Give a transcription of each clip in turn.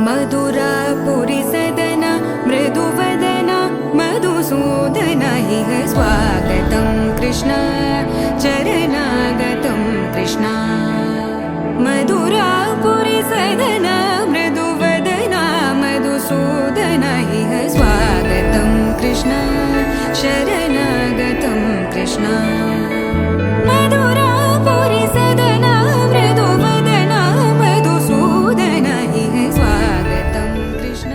मधुरापुरी सदन मृदुवदन मधुसूदन इह स्वागतं कृष्ण चरणागतं कृष्ण मधुरापुरी सदन मृदुवदन मधुसूदन इह स्वागतं कृष्ण शरणागतं कृष्ण मधुरापुरी सदन मृदुवदन मधुसूदन इह स्वागतं कृष्ण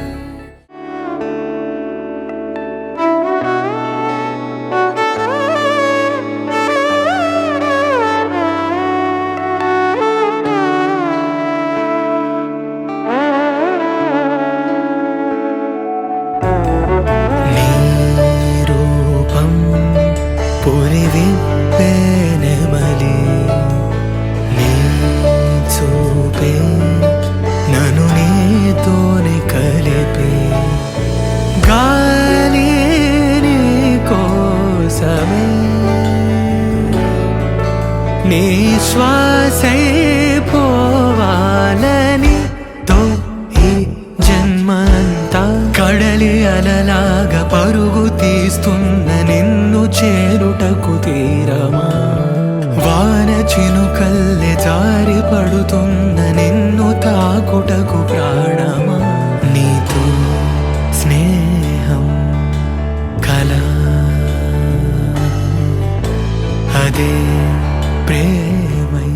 నిశ్వాసై పోవాలని తో ఈ జన్మంతా కడలి అలలాగా పరుగు తీస్తున్న నిన్ను చేరుటకు తీరమా వాన చినుకల్లె జారి పడుతున్న నిన్ను తాకుటకు ప్రాణమా నీతో స్నేహం కలా అదే ప్రేమై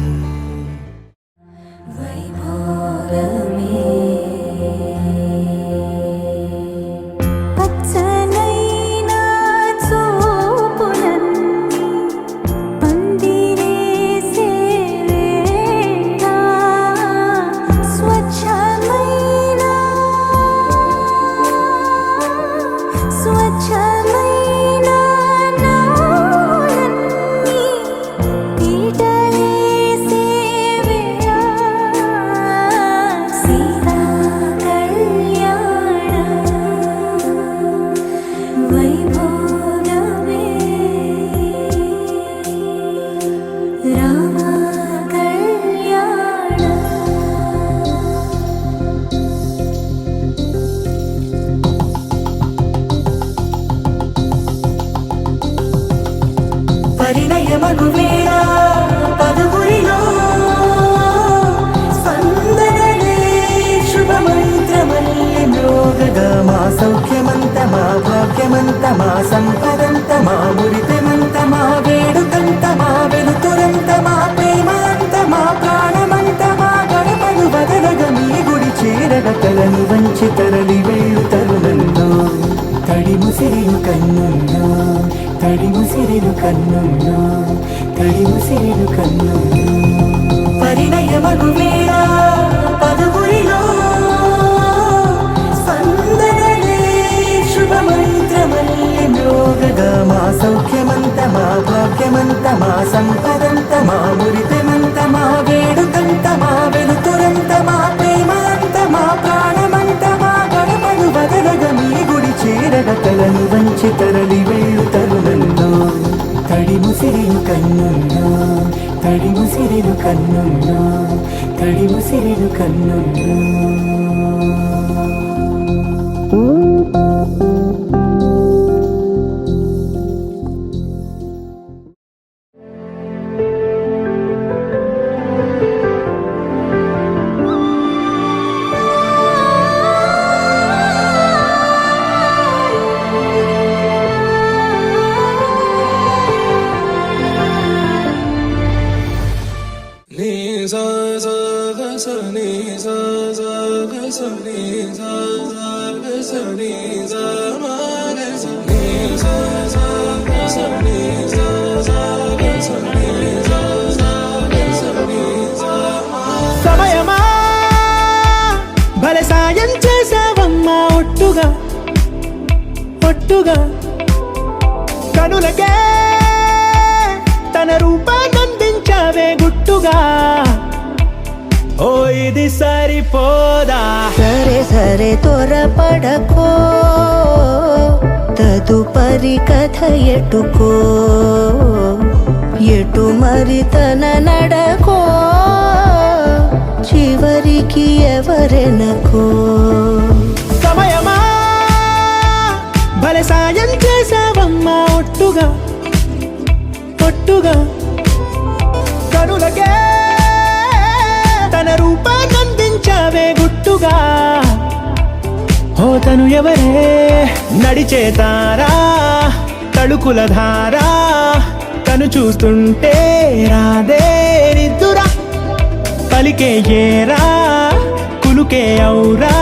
పరిణయమగు వేళ పదుగురిలో స్పందనలే శుభమంత్రమల్లె మ్రోగగా మా సౌఖ్యమంత మా భాగ్యమంత మా సంపదంత మా మురిపెమంత మా వేడుకంత మా వెలుతురంత మా ప్రేమంత మా ప్రాణమంత మా గడపను వదలగ మీ గుడి చేరగ తలని వంచి తరలి వెళ్ళు తరుణంలో తడి ముసిరిలు కన్నుల్లో తడి ముసిరిలు కన్నుల్లో తడి ముసిరిలు కన్నుల్లో పరిణయమగు వేళ పదుగురిలో స్పందనలే శుభమంత్రమల్లె మ్రోగగా మా సౌఖ్యమంత మా భాగ్యమంత మా సంపదంత మా మురిపెమంత మా వేడుకంత మా వెలుతురంత మా ప్రేమంత మా ప్రాణమంత మా గడపను వదలగ మీ గుడి చేరగ తలను వంచి తరలి వెళ్ళు తరుణంలో తడి ముసిరిలు కన్నుల్లో తడి ముసిరిలు కన్నుల్లో తడి ముసిరిలు కన్నుల్లో sa sa ga sa ni sa sa ga sa ni sa sa ga sa ni sa ma ga sa ni sa sa ga sa ni sa sa ga sa ni sa sa ga sa ni sa ma. సమయమా భలే సాయం చేసావమ్మా ఒట్టుగా ఒట్టుగా కనులకే తన రూపాన్నందించావే గుట్టుగా ఓ ఇది సరిపోదా సరే సరే త్వరపడకో తదుపరి కథ ఎటుకో ఎటు మరి తన నడకో చివరికి ఎవరెనకో సమయమా భలే సాయం చేసావమ్మా ఒట్టుగా ఒట్టుగా కనులకే తన రూపాన్నందించావే గుట్టుగా ఓ తను ఎవరే నడిచే తారా తడుకుల ధారా తను చూస్తుంటే రాదే నిద్దురా పలికే ఏరా కులుకే ఔరా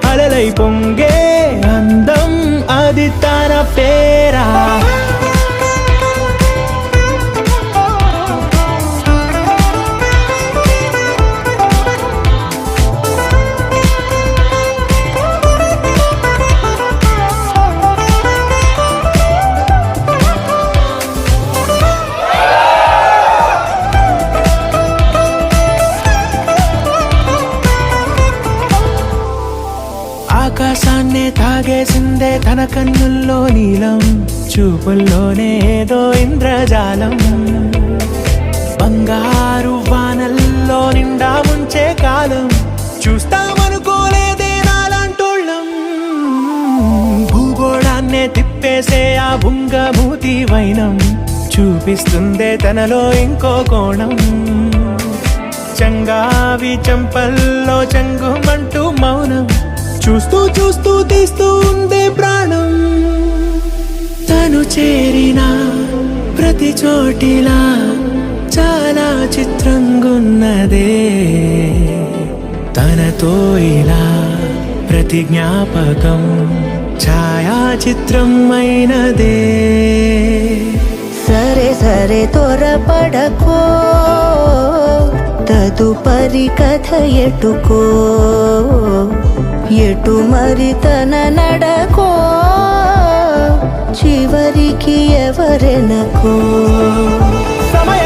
అలలై పొంగే అందం అది తన పేరా ఆకాశాన్నే తాగేసిందే తన కన్నుల్లో నీలం చూపుల్లోనే ఏదో ఇంద్రజాలం బంగారు వానల్లో నిండా ముంచే కాలం చూస్తామనుకోలేదే నాలాంటోళ్ళం భూగోళాన్నే తిప్పేసే ఆ బుంగమూతి వైనం చూపిస్తుందే తనలో ఇంకో కోణం చంగావి చంపల్లో చంగుమంటూ మౌనం చూస్తూ చూస్తూ తీస్తూ ఉందే ప్రాణం తను చేరిన ప్రతి చోటిలా చాలా చిత్రంగున్నదే తనతో ఇలా ప్రతి జ్ఞాపకం ఛాయాచిత్రం అయినదే సరే సరే త్వరపడకో తదుపరి కథ ఎటుకో ఎటు మరి తన నడకో చివరికి ఎవరెనకో సమయ